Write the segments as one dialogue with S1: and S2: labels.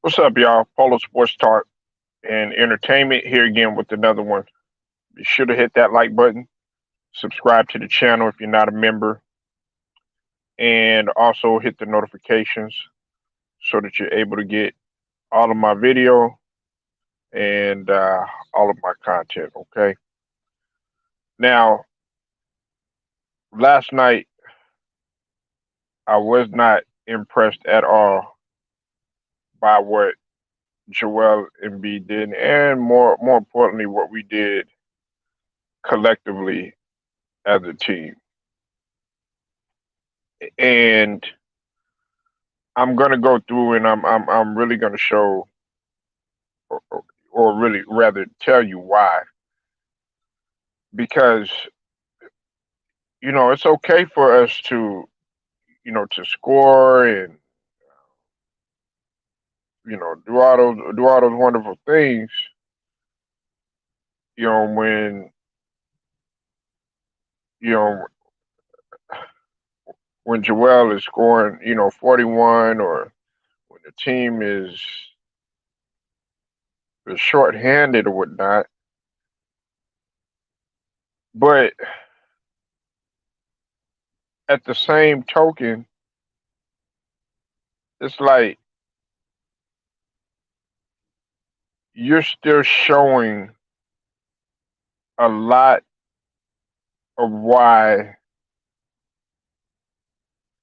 S1: What's up, y'all? Polo Sports Talk and Entertainment here again with another one. Be sure to hit that like button, subscribe to the channel if you're not a member, and also hit the notifications so that you're able to get all of my video and all of my content. Okay. Now, last night I was not impressed at all by what Joel Embiid did, and more importantly, what we did collectively as a team. And I'm gonna go through and I'm really gonna show or really rather tell you why. Because, it's okay for us to, to score and, do all those wonderful things, when, you know, when Joel is scoring, 41 or when the team is shorthanded or whatnot. But at the same token, it's like you're still showing a lot of why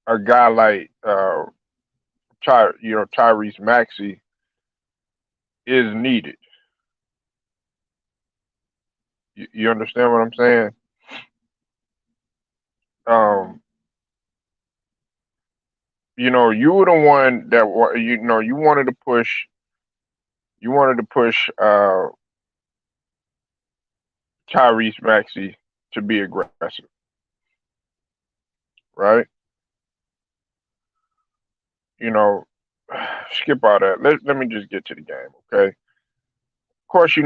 S1: a guy like Tyrese Maxey is needed. You understand what I'm saying? Um, you were the one that you wanted to push Tyrese Maxey to be aggressive, right? You know, skip all that. Let me just get to the game, okay? Of course,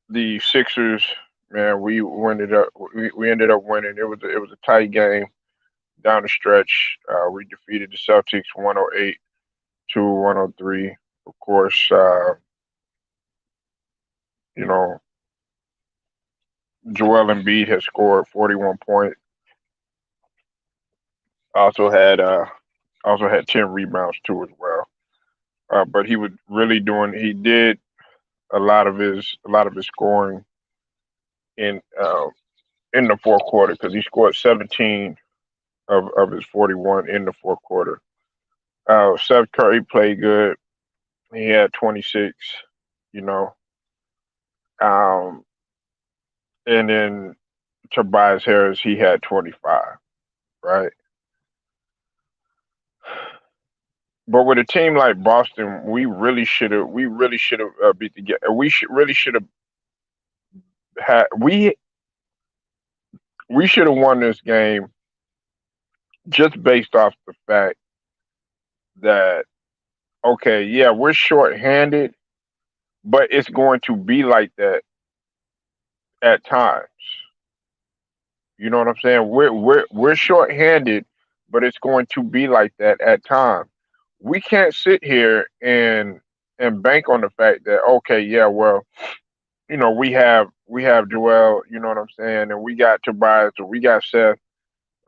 S1: the Sixers, man. We ended up winning. It was a tight game down the stretch. We defeated the Celtics 108 to 103. Of course, you know, Joel Embiid has scored 41 points. Also had 10 rebounds too as well. But he did a lot of his scoring in in the fourth quarter because he scored 17 of his 41 in the fourth quarter. Seth Curry played good. He had 26, you know. Um, and then Tobias Harris, he had 25, right? But with a team like Boston, we really should have beat the we should really should have had we should have won this game just based off the fact that, okay, yeah, we're shorthanded, but it's going to be like that at times. You know what I'm saying? We're shorthanded, but it's going to be like that at times. We can't sit here and bank on the fact that, okay, yeah, well, we have Joel, you know what I'm saying, and we got Tobias or we got Seth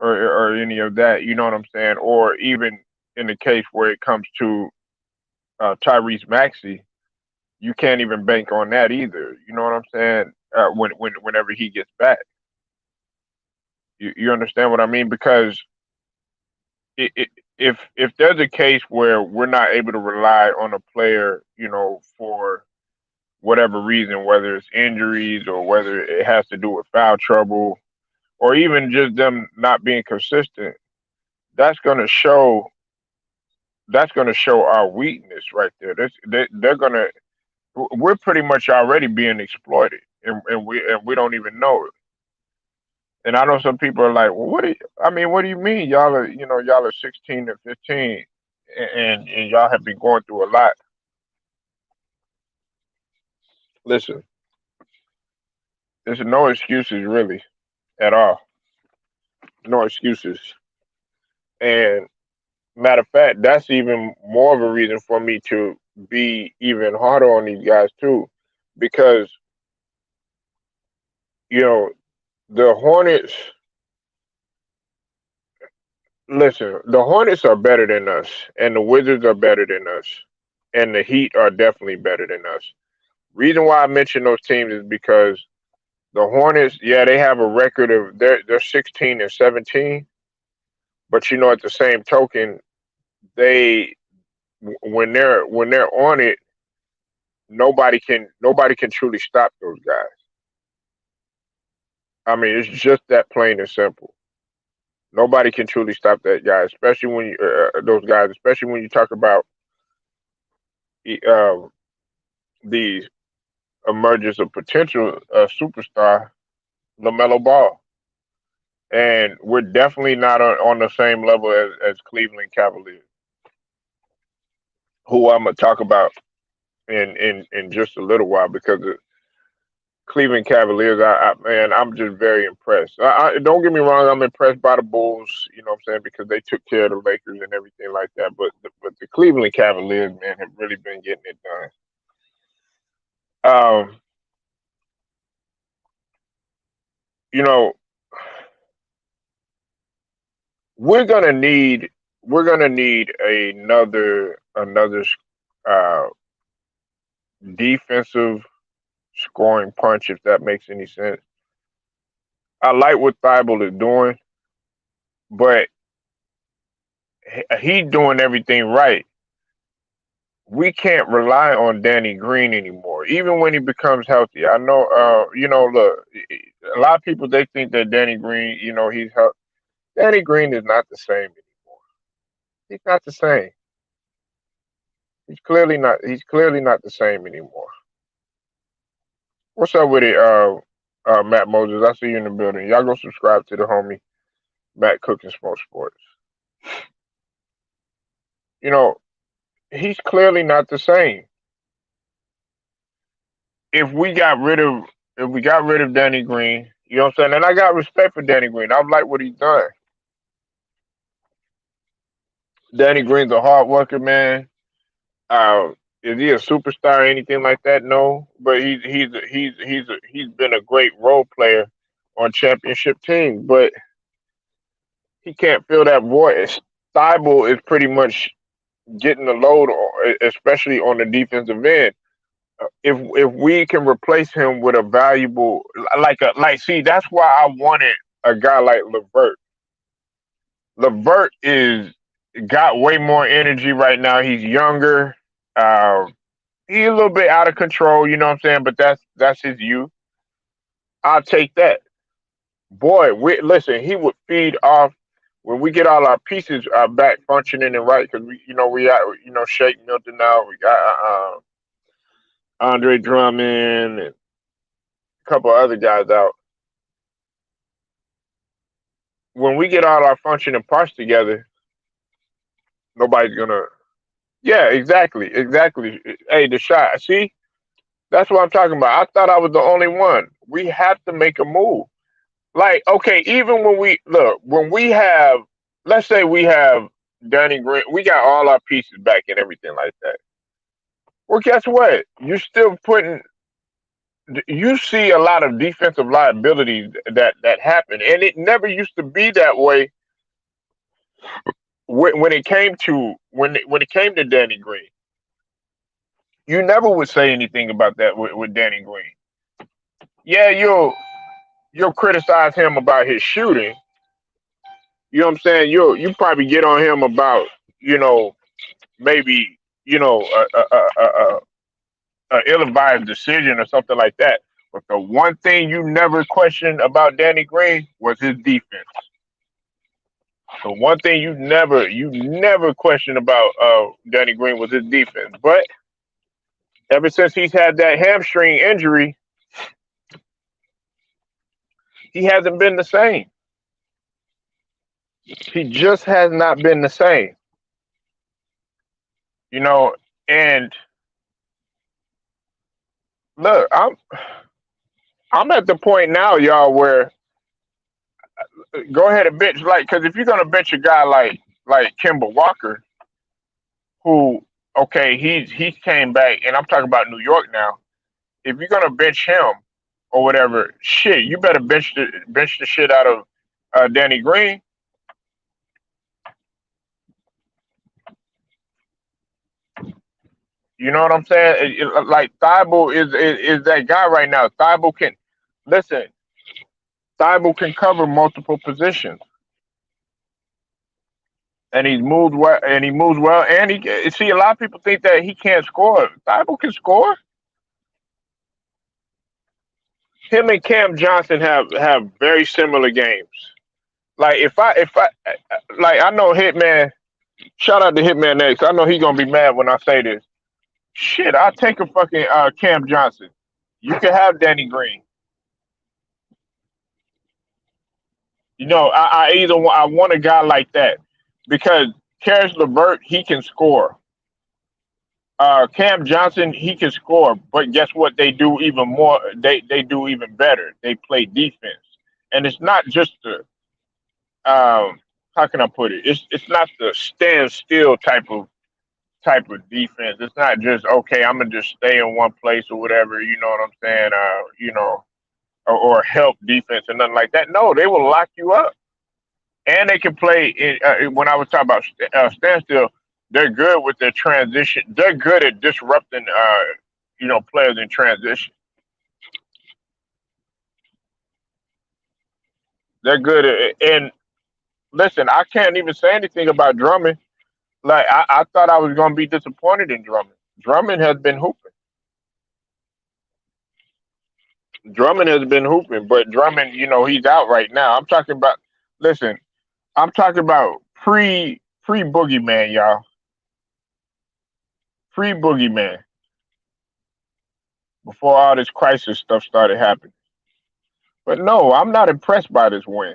S1: or any of that, you know what I'm saying, or even in the case where it comes to Tyrese Maxey, you can't even bank on that either. You know what I'm saying? Whenever he gets back, you understand what I mean? Because it, if there's a case where we're not able to rely on a player, for whatever reason, whether it's injuries or whether it has to do with foul trouble or even just them not being consistent, that's going to show that's going to show our weakness right there. They're going to we're pretty much already being exploited, and we don't even know it. And I know some people are like, well, what do you mean? Y'all are 16 and 15, and y'all have been going through a lot. Listen, there's no excuses really at all. No excuses. And Matter of fact, that's even more of a reason for me to be even harder on these guys too, because you know the Hornets. Listen, the Hornets are better than us, and the Wizards are better than us, and the Heat are definitely better than us. Reason why I mention those teams is because the Hornets, yeah, they have a record of they're 16-17, but at the same token, they when they're on it, nobody can truly stop those guys. I mean, it's just that plain and simple. Nobody can truly stop that guy, especially when those guys, especially when you talk about uh, the emergence of potential superstar LaMelo Ball, and we're definitely not on the same level as Cleveland Cavaliers, who I'm gonna talk about in just a little while because the Cleveland Cavaliers, man, I'm just very impressed. Don't get me wrong, I'm impressed by the Bulls, you know what I'm saying, because they took care of the Lakers and everything like that. But the Cleveland Cavaliers, man, have really been getting it done. You know, we're gonna need we're gonna need another uh, defensive scoring punch, if that makes any sense. I like what Thibault is doing, but he's doing everything right. We can't rely on Danny Green anymore, even when he becomes healthy. I know, look, a lot of people they think that Danny Green, he's healthy. Danny Green is not the same anymore. He's not the same. He's clearly not. He's clearly not the same anymore. What's up with it, Matt Moses? I see you in the building. Y'all go subscribe to the homie Matt Cook and Smoke Sports. You know, he's clearly not the same. If we got rid of if we got rid of Danny Green, you know what I'm saying? And I got respect for Danny Green. I like what he's done. Danny Green's a hard worker, man. Is he a superstar or anything like that? No, but he's been a great role player on championship teams. But he can't fill that void. Thibault is pretty much getting the load, especially on the defensive end. If we can replace him with a valuable see, that's why I wanted a guy like Levert. Levert is got way more energy right now. He's younger. He's a little bit out of control, you know what I'm saying? But that's his youth. I'll take that. Boy, listen, he would feed off when we get all our pieces back functioning and right because we got Shake Milton now. We got Andre Drummond and a couple other guys out. When we get all our functioning parts together, nobody's gonna. Yeah, exactly. Hey, the shot. See, that's what I'm talking about. I thought I was the only one. We have to make a move. Like, okay, even when we have, let's say we have Danny Green, we got all our pieces back and everything like that. Well, guess what? You see a lot of defensive liabilities that happen, and it never used to be that way when it came to Danny Green. You never would say anything about that with Danny Green. Yeah, you'll criticize him about his shooting. You know what I'm saying? You probably get on him about maybe a ill-advised decision or something like that. But the one thing you never questioned about Danny Green was his defense. The one thing you never questioned about Danny Green was his defense. But ever since he's had that hamstring injury, he hasn't been the same. He just has not been the same. You know, and look, I'm at the point now, y'all, where go ahead and bench, like, because if you're gonna bench a guy like like Kimball Walker, who okay, he's came back, and I'm talking about New York now. If you're gonna bench him or whatever, shit, you better bench the shit out of Danny Green. You know what I'm saying? Like Thibault is that guy right now. Thibault can listen. Thibault can cover multiple positions, and he's moved well. And he moves well. And he see a lot of people think that he can't score. Thibault can score. Him and Cam Johnson have very similar games. Like if I like I know Hitman. Shout out to Hitman X. I know he gonna be mad when I say this. Shit, I'll take a fucking Cam Johnson. You can have Danny Green. You know, I want a guy like that because Karis LeVert he can score. Cam Johnson he can score, but guess what? They do even more. They do even better. They play defense, and it's not just the how can I put it? It's not the stand still type of defense. It's not just okay. I'm gonna just stay in one place or whatever. You know what I'm saying? Or help defense and nothing like that. No, they will lock you up. And they can play. When I was talking about standstill, they're good with their transition. They're good at disrupting, players in transition. They're good at. And listen, I can't even say anything about Drummond. Like I thought I was going to be disappointed in Drummond. Drummond has been hooping. Drummond has been hooping, but Drummond, he's out right now. I'm talking about. Listen, I'm talking about pre boogeyman, y'all. Pre boogeyman. Before all this crisis stuff started happening. But no, I'm not impressed by this win.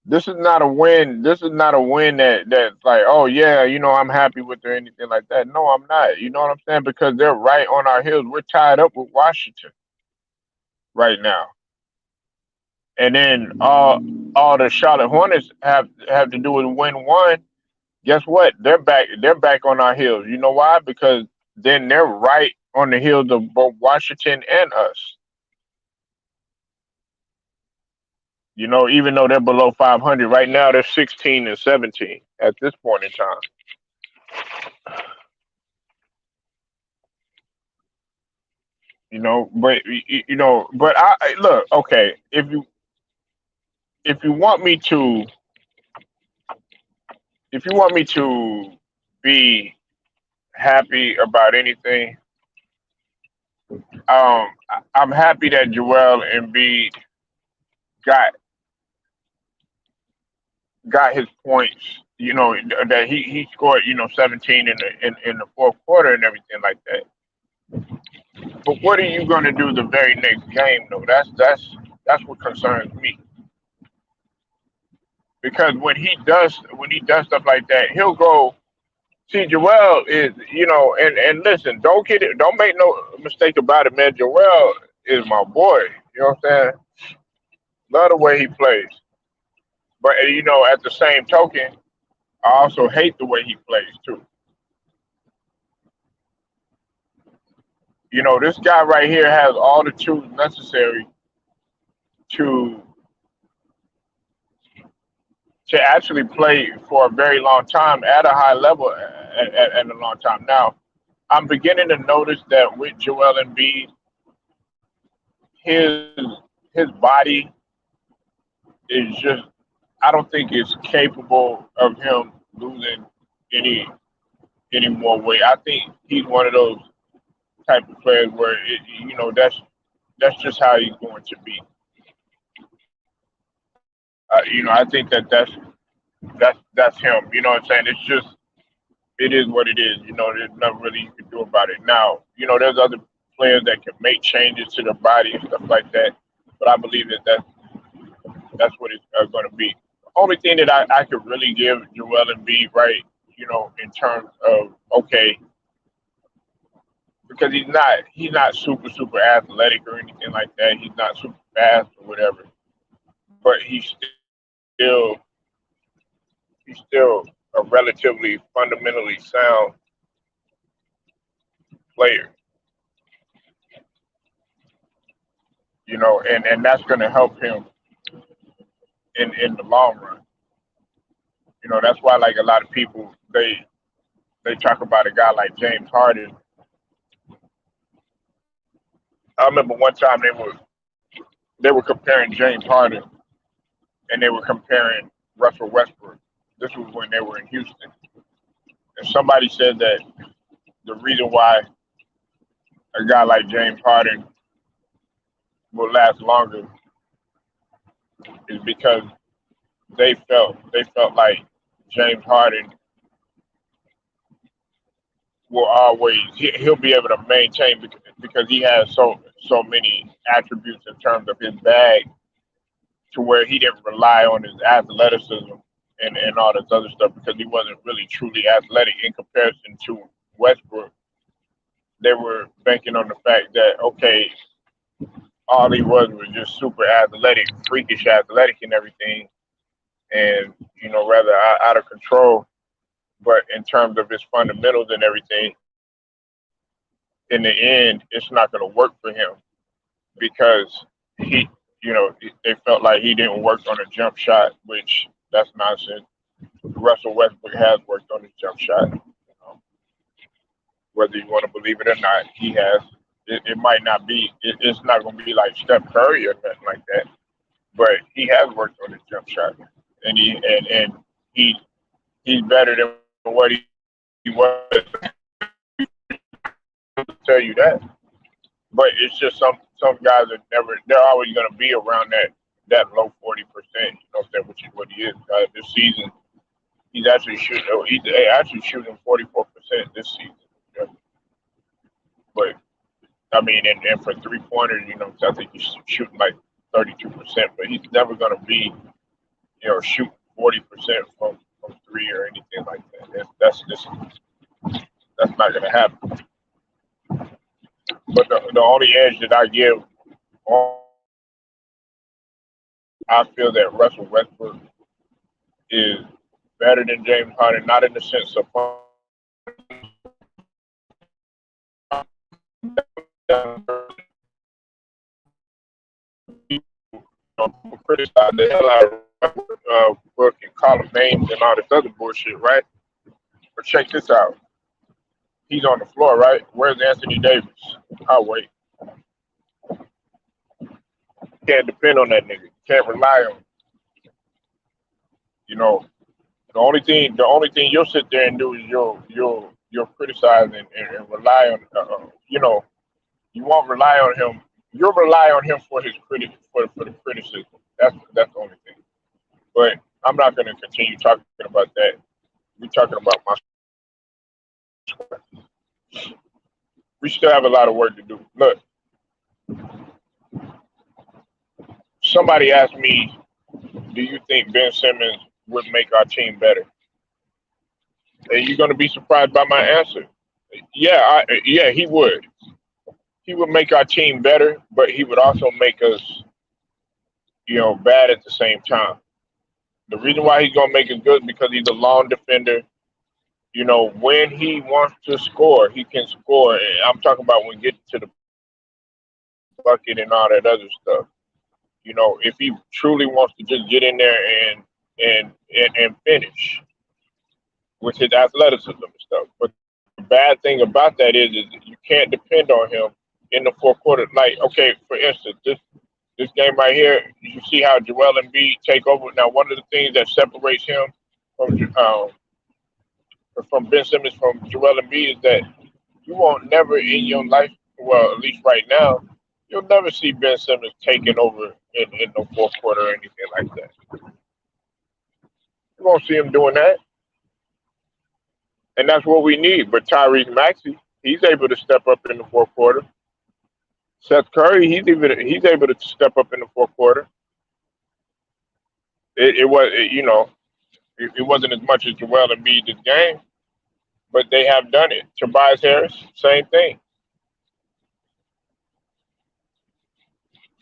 S1: This is not a win. This is not a win that's like, oh yeah, I'm happy with or anything like that. No, I'm not. You know what I'm saying? Because they're right on our heels. We're tied up with Washington right now, and then all the Charlotte Hornets have to do with win one. Guess what? They're back. They're back on our heels. You know why? Because then they're right on the heels of both Washington and us. Even though they're below 500 right now, they're 16 and 17 at this point in time. But but I look okay. If you want me to, if you want me to be happy about anything, I'm happy that Joel Embiid got got his points. That he scored 17 in the fourth quarter and everything like that. But what are you going to do the very next game, though? That's what concerns me. Because when he does stuff like that, he'll go. See, Joel is and listen, don't make no mistake about it, man. Joel is my boy. You know what I'm saying? Love the way he plays, but at the same token, I also hate the way he plays too. This guy right here has all the tools necessary to to actually play for a very long time at a high level at a long time. Now, I'm beginning to notice that with Joel Embiid, his his body is just I don't think it's capable of him losing any any more weight. I think he's one of those type of players where that's just how he's going to be. I think that's him. You know what I'm saying? It's just it is what it is. There's nothing really you can do about it. Now, there's other players that can make changes to their body and stuff like that. But I believe that that's what it's going to be. The only thing that I could really give Joel Embiid right, in terms of okay, because he's not super athletic or anything like that. He's not super fast or whatever. But he's still he's still a relatively fundamentally sound player, and that's going to help him in the long run. That's why like a lot of people they talk about a guy like James Harden. I remember one time they were comparing James Harden and they were comparing Russell Westbrook. This was when they were in Houston, and somebody said that the reason why a guy like James Harden will last longer is because they felt like James Harden will always he'll be able to maintain because he has so many attributes in terms of his bag to where he didn't rely on his athleticism and all this other stuff because he wasn't really truly athletic in comparison to Westbrook. They were banking on the fact that okay, all he was just super athletic, freakish athletic and everything, and rather out of control. But in terms of his fundamentals and everything, in the end, it's not going to work for him because they felt like he didn't work on a jump shot, which that's nonsense. Russell Westbrook has worked on his jump shot. Whether you want to believe it or not, he has. It might not be. It's not going to be like Steph Curry or nothing like that, but he has worked on his jump shot, and he he's better than what he was. I'll tell you that. But it's just some guys are never. They're always going to be around that low 40%. Which is what he is. This season, he's actually shooting. He's actually shooting 44% this season. Yeah. But I mean, and for 3 pointers, I think he's shooting like 32%. But he's never going to be, shooting 40% from three or anything like that. That's not going to happen. But the only edge that I give, I feel that Russell Westbrook is better than James Harden, not in the sense of criticize the hell out of Brooke and call him names and all this other bullshit, right? But check this out. He's on the floor, right? Where's Anthony Davis? I'll wait. Can't depend on that nigga. Can't rely on him. The only thing you'll sit there and do is you'll criticize and rely on. You won't rely on him. You'll rely on him for his for the criticism. That's the only thing. But I'm not going to continue talking about that. We're talking about my. We still have a lot of work to do. Look, somebody asked me, "Do you think Ben Simmons would make our team better?" And you're going to be surprised by my answer. Yeah, he would. He would make our team better, but he would also make us, bad at the same time. The reason why he's gonna make us good because he's a long defender. When he wants to score, he can score. And I'm talking about when getting to the bucket and all that other stuff. If he truly wants to just get in there and finish with his athleticism and stuff. But the bad thing about that is that you can't depend on him in the fourth quarter. Like, okay, for instance, this game right here, you see how Joel Embiid take over. Now, one of the things that separates him from Ben Simmons from Joel Embiid is that you won't never in your life, well, at least right now, you'll never see Ben Simmons taking over in the fourth quarter or anything like that. You won't see him doing that, and that's what we need. But Tyrese Maxey, he's able to step up in the fourth quarter. Seth Curry, he's able to step up in the fourth quarter. It wasn't as much as Joel Embiid this game, but they have done it. Tobias Harris, same thing.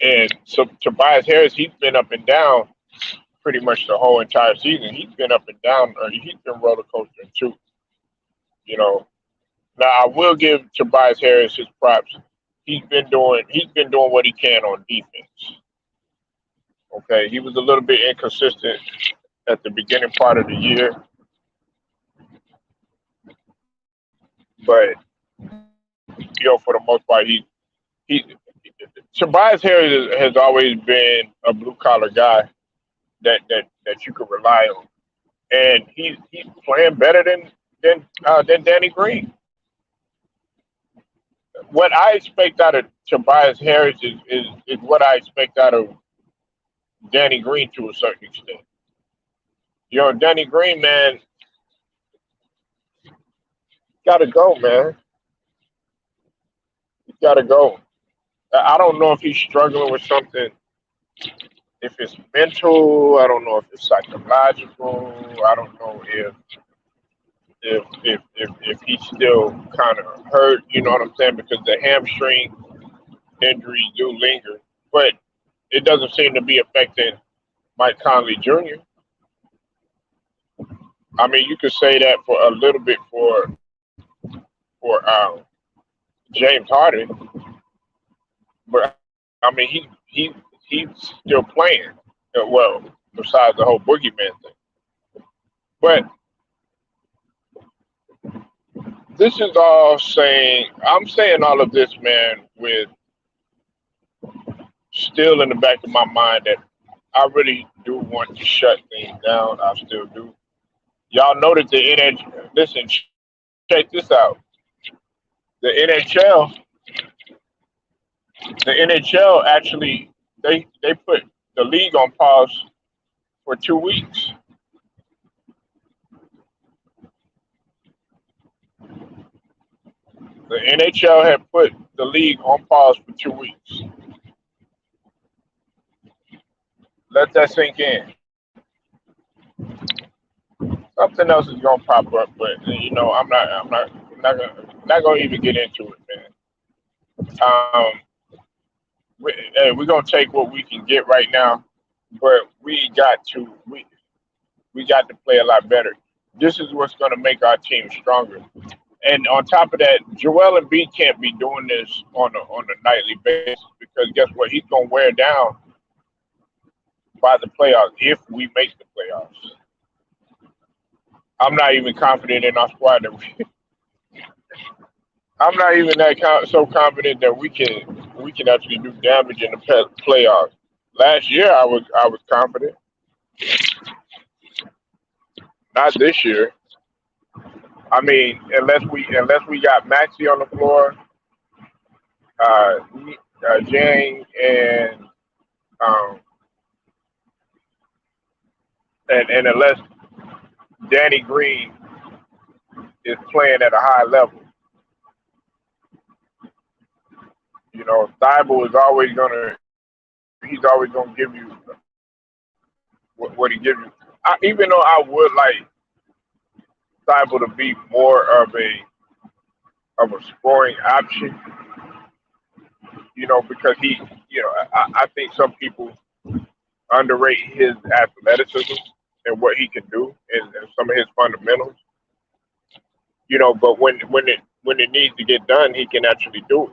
S1: And so Tobias Harris, he's been up and down, pretty much the whole entire season. He's been up and down, or he's been roller coastering too. You know. Now I will give Tobias Harris his props. He's been doing what he can on defense. Okay, he was a little bit inconsistent at the beginning part of the year, but for the most part, he Tobias Harris has always been a blue collar guy that you can rely on, and he's playing better than Danny Green. What I expect out of Tobias Harris is what I expect out of Danny Green to a certain extent. Danny Green, man, gotta go, man. He gotta go. I don't know if he's struggling with something, if it's mental. I don't know if it's psychological. I don't know if he's still kind of hurt. You know what I'm saying? Because the hamstring injuries do linger, but it doesn't seem to be affecting Mike Conley Jr. I mean, you could say that for a little bit for James Harden, but I mean he's still playing. Well, besides the whole boogeyman thing, but this is all saying. I'm saying all of this, man, with still in the back of my mind that I really do want to shut things down. I still do. Y'all know that the NHL. Listen, check this out. The NHL, the NHL actually they put the league on pause for 2 weeks. The NHL had put the league on pause for 2 weeks. Let that sink in. Something else is gonna pop up, but I'm not gonna even get into it, man. We're gonna take what we can get right now, but we got to play a lot better. This is what's gonna make our team stronger. And on top of that, Joel Embiid can't be doing this on a nightly basis because guess what? He's gonna wear down by the playoffs if we make the playoffs. I'm not even confident in our squad that we. I'm not even so confident that we can actually do damage in the playoffs. Last year, I was confident. Not this year. I mean, unless we got Maxi on the floor, uh, Jang um, and unless Danny Green is playing at a high level, Thibault is always gonna he's always gonna give you what he gives you. Even though I would like Thibault to be more of a scoring option, because I think some people underrate his athleticism and what he can do and some of his fundamentals. But when it needs to get done, he can actually do it.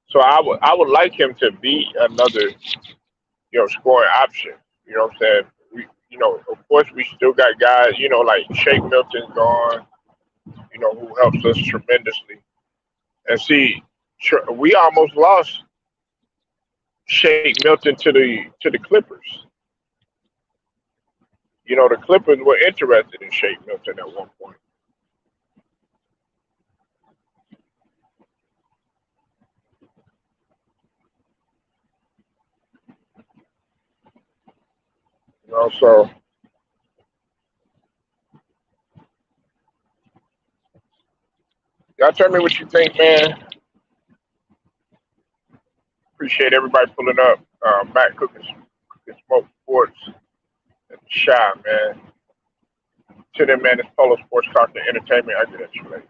S1: So I would like him to be another scoring option. You know what I'm saying? Of course we still got guys, like Shake Milton's gone, who helps us tremendously. And see, we almost lost Shake Milton to the Clippers. The Clippers were interested in Shake Milton at one point. So y'all tell me what you think, man. Appreciate everybody pulling up. Matt cooking smoke sports and shy, man. To them, man, it's Polo Sports Talk and Entertainment. I get at you later.